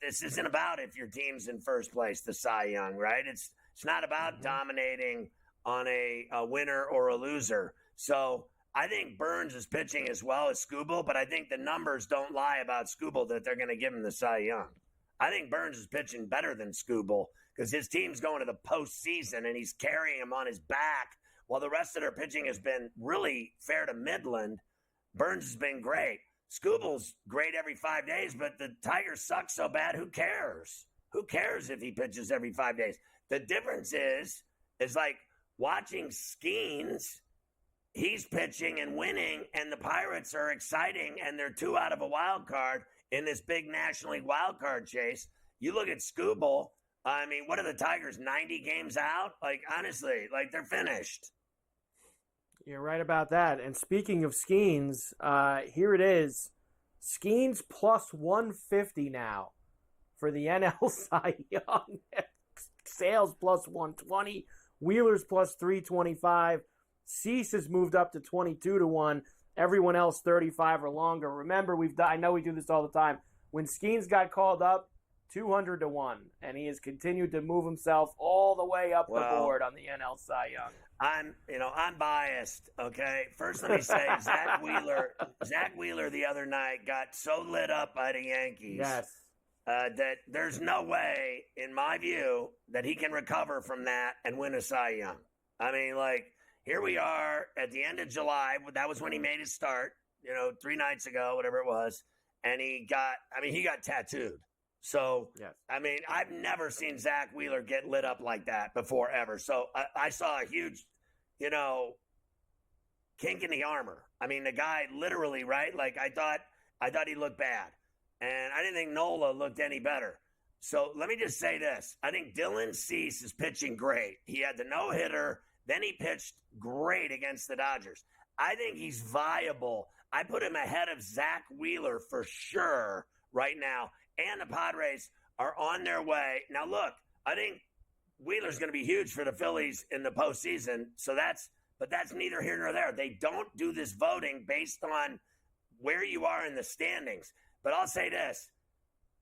This isn't about if your team's in first place, the Cy Young, right? It's not about dominating on a winner or a loser. So I think Burns is pitching as well as Skubal, but I think the numbers don't lie about Skubal that they're going to give him the Cy Young. I think Burns is pitching better than Skubal because his team's going to the postseason and he's carrying him on his back while the rest of their pitching has been really fair to Midland. Burns has been great. Skubal's great every 5 days, but the Tigers suck so bad, who cares? Who cares if he pitches every 5 days? The difference is like watching Skeens. He's pitching and winning, and the Pirates are exciting, and they're 2 out of a wild card in this big National League wild card chase. You look at Skubal, I mean, what are the Tigers, 90 games out? Like, honestly, like, they're finished. You're right about that. And speaking of Skeens, here it is. Skeens plus 150 now for the NL Cy Young. Sales plus 120. Wheeler's plus 325. Cease has moved up to 22-1. Everyone else 35 or longer. Remember, I know we do this all the time. When Skeens got called up, 200-1, and he has continued to move himself all the way up the board on the NL Cy Young. I'm biased. Okay, first let me say Zach Wheeler the other night got so lit up by the Yankees. Yes. That there's no way, in my view, that he can recover from that and win a Cy Young. I mean, like, here we are at the end of July. That was when he made his start, 3 nights ago, whatever it was. And he got tattooed. So, yes. I mean, I've never seen Zach Wheeler get lit up like that before, ever. So I saw a huge, kink in the armor. I mean, the guy literally, right? Like I thought he looked bad, and I didn't think Nola looked any better. So let me just say this: I think Dylan Cease is pitching great. He had the no-hitter, then he pitched great against the Dodgers. I think he's viable. I put him ahead of Zach Wheeler for sure right now, and the Padres are on their way. Now, look, I think Wheeler's going to be huge for the Phillies in the postseason. But that's neither here nor there. They don't do this voting based on where you are in the standings. But I'll say this,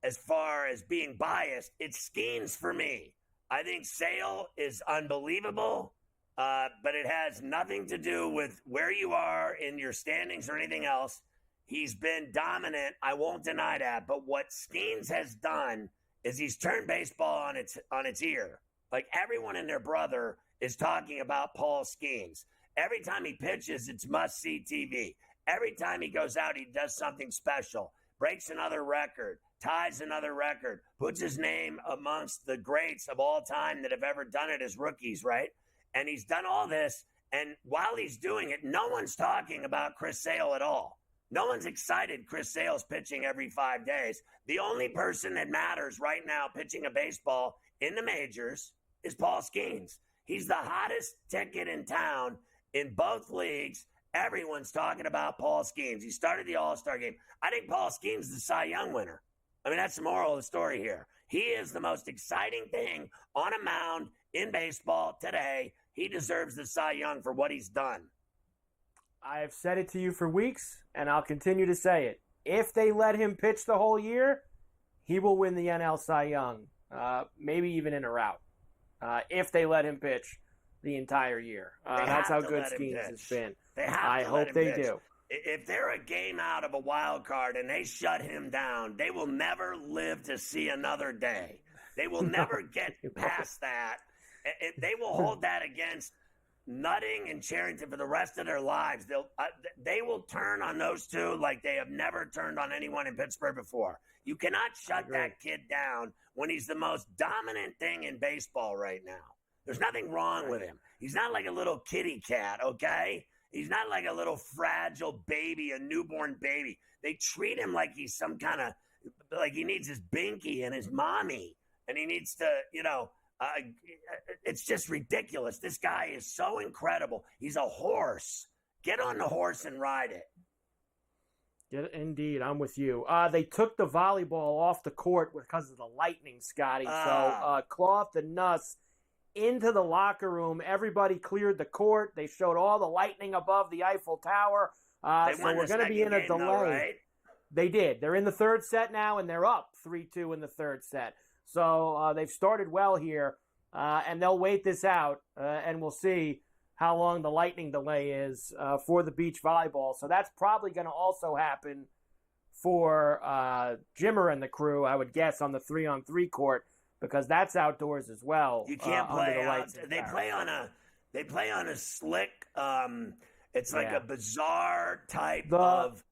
as far as being biased, it's Skeens for me. I think Sale is unbelievable, but it has nothing to do with where you are in your standings or anything else. He's been dominant. I won't deny that. But what Skeens has done is he's turned baseball on its ear. Like everyone and their brother is talking about Paul Skeens. Every time he pitches, it's must-see TV. Every time he goes out, he does something special, breaks another record, ties another record, puts his name amongst the greats of all time that have ever done it as rookies, right? And he's done all this, and while he's doing it, no one's talking about Chris Sale at all. No one's excited Chris Sale's pitching every 5 days. The only person that matters right now pitching a baseball in the majors is Paul Skeens. He's the hottest ticket in town in both leagues. Everyone's talking about Paul Skeens. He started the All-Star game. I think Paul Skeens is the Cy Young winner. I mean, that's the moral of the story here. He is the most exciting thing on a mound in baseball today. He deserves the Cy Young for what he's done. I've said it to you for weeks, and I'll continue to say it. If they let him pitch the whole year, he will win the NL Cy Young, maybe even in a rout, if they let him pitch the entire year. That's how good Skeens has been. I hope they do. If they're a game out of a wild card and they shut him down, they will never live to see another day. They will never get past that. They will hold that against Nutting and Cherington for the rest of their lives. They will turn on those two like they have never turned on anyone in Pittsburgh before. You cannot shut that kid down when he's the most dominant thing in baseball right now. There's nothing wrong with him. He's not like a little kitty cat, okay? He's not like a little fragile baby, a newborn baby. They treat him like he's some kind of, like he needs his binky and his mommy. And he needs to, it's just ridiculous. This guy is so incredible. He's a horse. Get on the horse and ride it. Indeed, I'm with you. They took the volleyball off the court because of the lightning, Scotty. So Cloth and Nuss into the locker room. Everybody cleared the court. They showed all the lightning above the Eiffel Tower. So we're going to be in a delay. Though, right? They did. They're in the third set now, and they're up 3-2 in the third set. So they've started well here, and they'll wait this out, and we'll see how long the lightning delay is for the beach volleyball. So that's probably going to also happen for Jimmer and the crew, I would guess, on the 3-on-3 court, because that's outdoors as well. You can't play out. They play on a slick. It's like a bizarre type of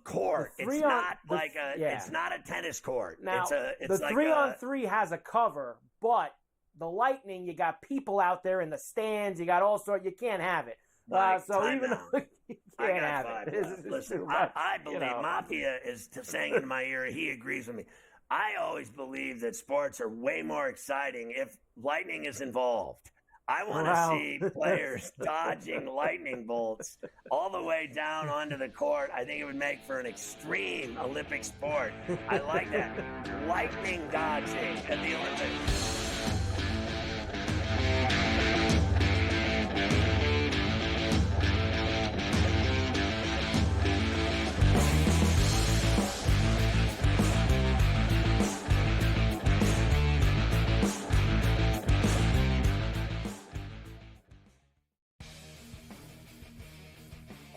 court. It's not like it's not a tennis court. Now, it's the 3-on-3 has a cover, but the lightning, you got people out there in the stands. You got all sorts. You can't have it. So even though you can't have it. Listen, I believe Mafia is saying in my ear, he agrees with me. I always believe that sports are way more exciting if lightning is involved. I want to see players dodging lightning bolts all the way down onto the court. I think it would make for an extreme Olympic sport. I like that. Lightning dodging at the Olympics.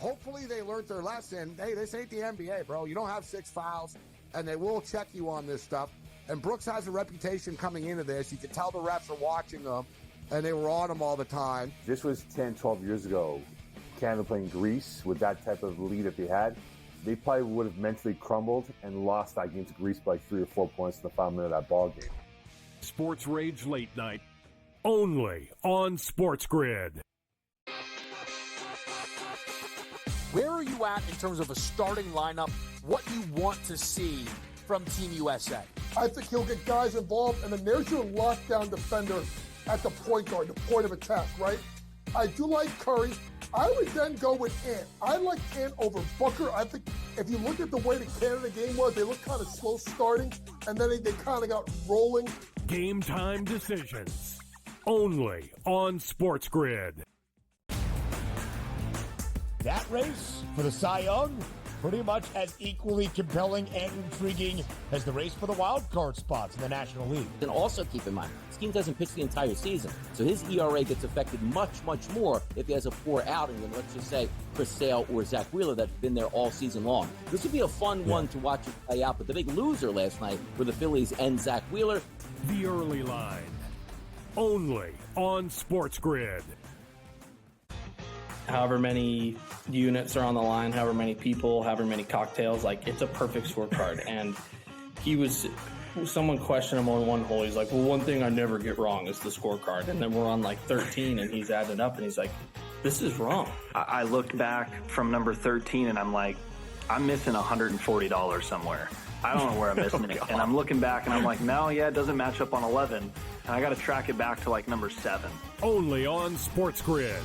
Hopefully they learned their lesson. Hey, this ain't the NBA, bro. You don't have 6 fouls, and they will check you on this stuff. And Brooks has a reputation coming into this. You can tell the refs are watching them, and they were on him all the time. This was 10, 12 years ago. Canada playing Greece with that type of lead that they had. They probably would have mentally crumbled and lost that game to Greece by 3 or 4 points in the final minute of that ball game. Sports Rage Late Night, only on SportsGrid. at, in terms of a starting lineup, what you want to see from Team USA? I think he'll get guys involved, and then there's your lockdown defender at the point guard, the point of attack, right? I do like Curry. I would then go with Ant. I like Ant over Booker. I think if you look at the way the Canada game was, they looked kind of slow starting, and then they kind of got rolling. Game time decisions. Only on SportsGrid. That race for the Cy Young, pretty much as equally compelling and intriguing as the race for the wild card spots in the National League. And also keep in mind, this team doesn't pitch the entire season, so his ERA gets affected much, much more if he has a poor outing than, let's just say, Chris Sale or Zach Wheeler that's been there all season long. This would be a fun one to watch it play out, but the big loser last night were the Phillies and Zach Wheeler. The early line. Only on SportsGrid. However many units are on the line, however many people, however many cocktails, like it's a perfect scorecard. And someone questioned him on one hole. He's like, well, one thing I never get wrong is the scorecard. And then we're on like 13 and he's adding up and he's like, this is wrong. I looked back from number 13 and I'm like, I'm missing $140 somewhere. I don't know where I'm missing it. And I'm looking back and I'm like, no, yeah, it doesn't match up on 11. And I got to track it back to like number 7. Only on SportsGrid.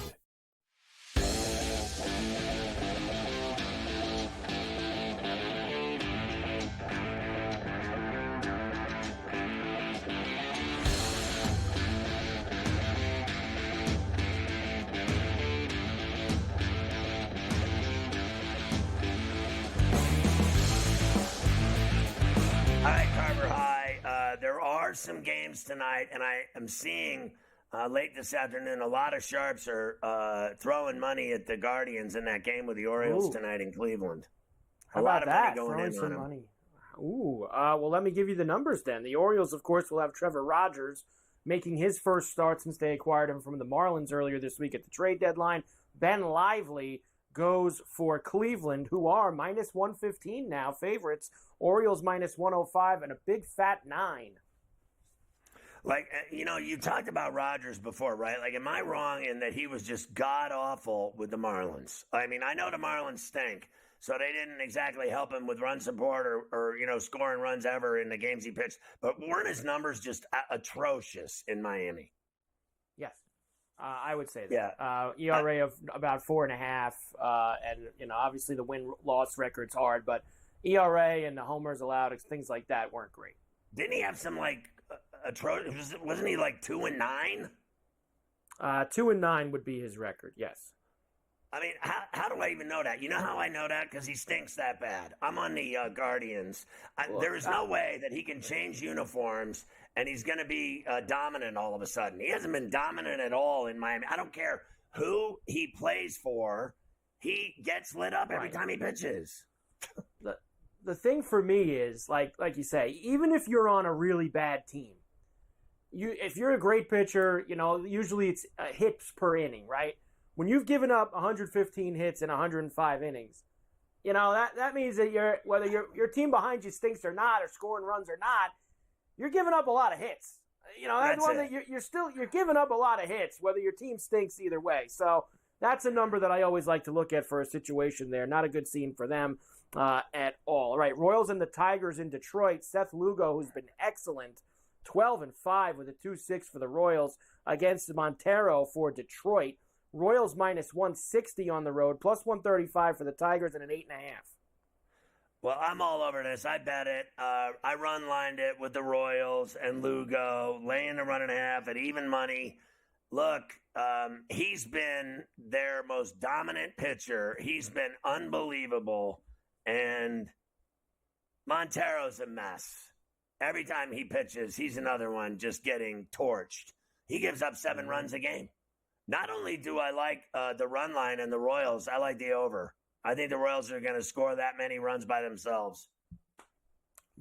There are some games tonight, and I am seeing late this afternoon a lot of sharps are throwing money at the Guardians in that game with the Orioles tonight in Cleveland. How about that? Throwing some money. Well, let me give you the numbers then. The Orioles, of course, will have Trevor Rogers making his first start since they acquired him from the Marlins earlier this week at the trade deadline. Ben Lively goes for Cleveland, who are minus 115 now, favorites. Orioles minus 105 and a big fat 9. Like, you talked about Rodgers before, right? Like, am I wrong in that he was just god-awful with the Marlins? I mean, I know the Marlins stink, so they didn't exactly help him with run support or scoring runs ever in the games he pitched. But weren't his numbers just atrocious in Miami? Yes. I would say that. Yeah. ERA of about 4.5, and obviously the win-loss record's hard, but ERA and the homers allowed, things like that weren't great. Didn't he have some atrocious? Wasn't he like 2-9? 2-9 would be his record. Yes. I mean, how do I even know that? You know how I know that? Because he stinks that bad. I'm on the Guardians. There is no way that he can change uniforms and he's going to be dominant all of a sudden. He hasn't been dominant at all in Miami. I don't care who he plays for. He gets lit up every time he pitches. The thing for me is, like you say, even if you're on a really bad team, if you're a great pitcher, usually it's hits per inning, right? When you've given up 115 hits in 105 innings, that means that whether your team behind you stinks or not, or scoring runs or not, you're giving up a lot of hits. That's one that you're giving up a lot of hits, whether your team stinks either way. So that's a number that I always like to look at for a situation there. Not a good scene for them at all. All right, Royals and the Tigers in Detroit. Seth Lugo, who's been excellent, 12-5 with a 2.6 for the Royals against Montero for Detroit. Royals minus 160 on the road, plus 135 for the Tigers, and an 8.5. Well, I'm all over this. I bet it. I run-lined it with the Royals and Lugo, laying a 1.5 at even money. Look, he's been their most dominant pitcher. He's been unbelievable. And Montero's a mess. Every time he pitches, he's another one just getting torched. He gives up 7 runs a game. Not only do I like the run line and the Royals, I like the over. I think the Royals are going to score that many runs by themselves.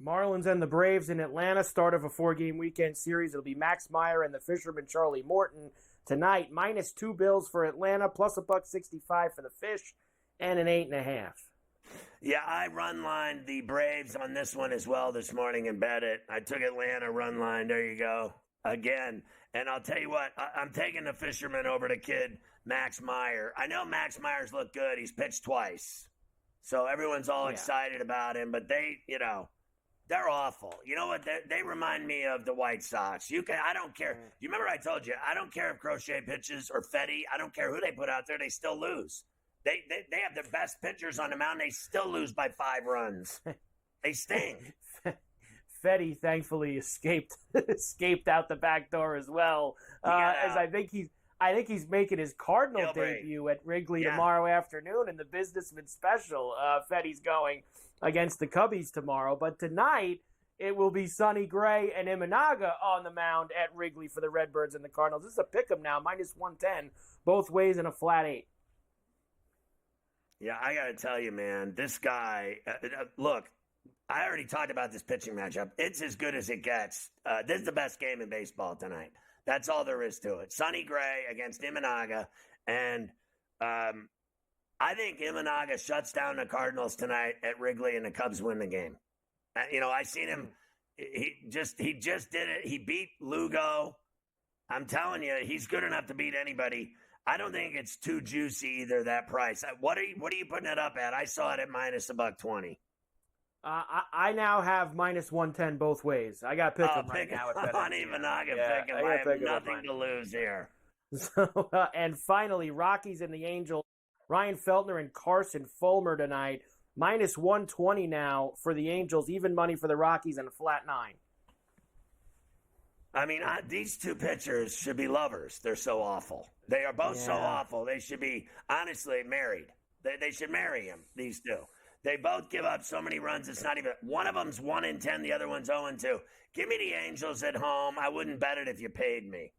Marlins and the Braves in Atlanta, start of a 4-game weekend series. It'll be Max Meyer and the Fisherman Charlie Morton tonight. Minus 2 Bills for Atlanta, plus $1.65 for the Fish, and an 8.5. Yeah, I run lined the Braves on this one as well this morning and bet it. I took Atlanta run line. There you go. Again. And I'll tell you what, I'm taking the Fisherman over to kid Max Meyer. I know Max Meyer's looked good. He's pitched twice. So everyone's all excited about him, but they're awful. You know what? They remind me of the White Sox. I don't care. You remember I told you, I don't care if Crochet pitches or Fetty. I don't care who they put out there. They still lose. They have their best pitchers on the mound. They still lose by 5 runs. They stink. Fetty thankfully escaped out the back door as well. As I think he's making his Cardinal debut at Wrigley tomorrow afternoon in the Businessman Special. Fetty's going against the Cubbies tomorrow, but tonight it will be Sonny Gray and Imanaga on the mound at Wrigley for the Redbirds and the Cardinals. This is a pick'em now, -110, both ways in a flat 8. Yeah, I got to tell you, man, this guy. Look, I already talked about this pitching matchup. It's as good as it gets. This is the best game in baseball tonight. That's all there is to it. Sonny Gray against Imanaga, and I think Imanaga shuts down the Cardinals tonight at Wrigley, and the Cubs win the game. I seen him. He just did it. He beat Lugo. I'm telling you, he's good enough to beat anybody. I don't think it's too juicy either, that price. What are you putting it up at? I saw it at -$120. I now have -110 both ways. I got pick'em right now. On Imanaga pick'em. I have nothing to lose here. So, and finally, Rockies and the Angels. Ryan Feltner and Carson Fulmer tonight. -120 now for the Angels. Even money for the Rockies and a flat 9. I mean, these two pitchers should be lovers. They're so awful. They are both so awful. They should be, honestly, married. They should marry him, these two. They both give up so many runs. It's not even – one of them's 1-10. The other one's 0-2. Give me the Angels at home. I wouldn't bet it if you paid me.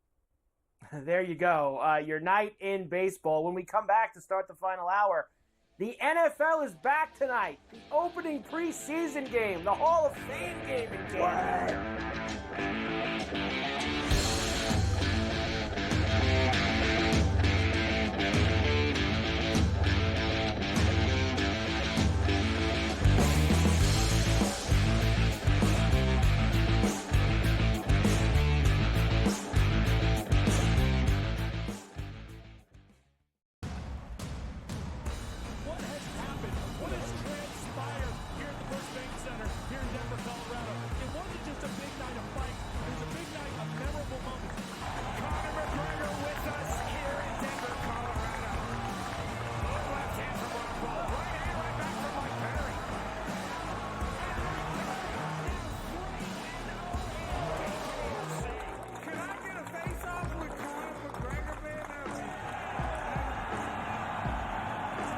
There you go. Your night in baseball. When we come back to start the final hour, the NFL is back tonight. The opening preseason game. The Hall of Fame game in Canada.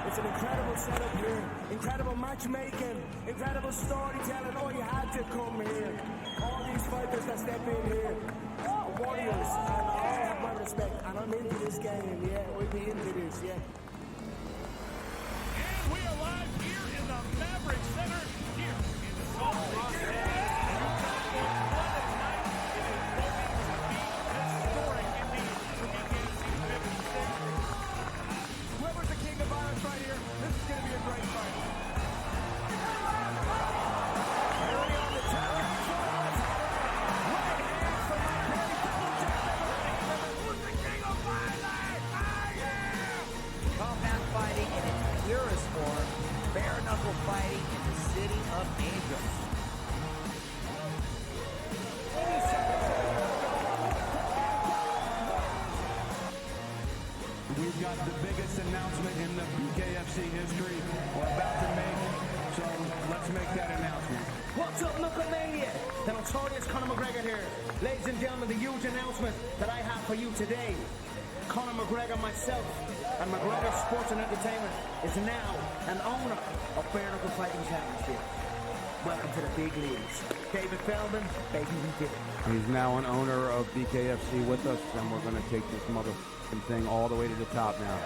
It's an incredible setup here, incredible matchmaking, incredible storytelling. Oh, you had to come here. All these fighters that step in here are warriors, and I have my respect. And I'm into this game, yeah. We'll be into this, yeah. And we are live here in the Maverick Center, here in Salt Lake City. Whoever's the king of violence right here, this is going to be a great fight. Early on the top. Who's the king of violence? Combat fighting in its purest form, bare knuckle fighting in the city of angels. We've got the biggest announcement in the BKFC history we're about to make, so let's make that announcement. What's up, Knucklemania? The notorious Conor McGregor here. Ladies and gentlemen, the huge announcement that I have for you today. Conor McGregor, myself, and McGregor Sports and Entertainment is now an owner of Bare Knuckle Fighting Championship. Welcome to the big leagues. David Feldman, baby, we did it. He's now an owner of BKFC with us, and we're going to take this motherfucking thing all the way to the top now.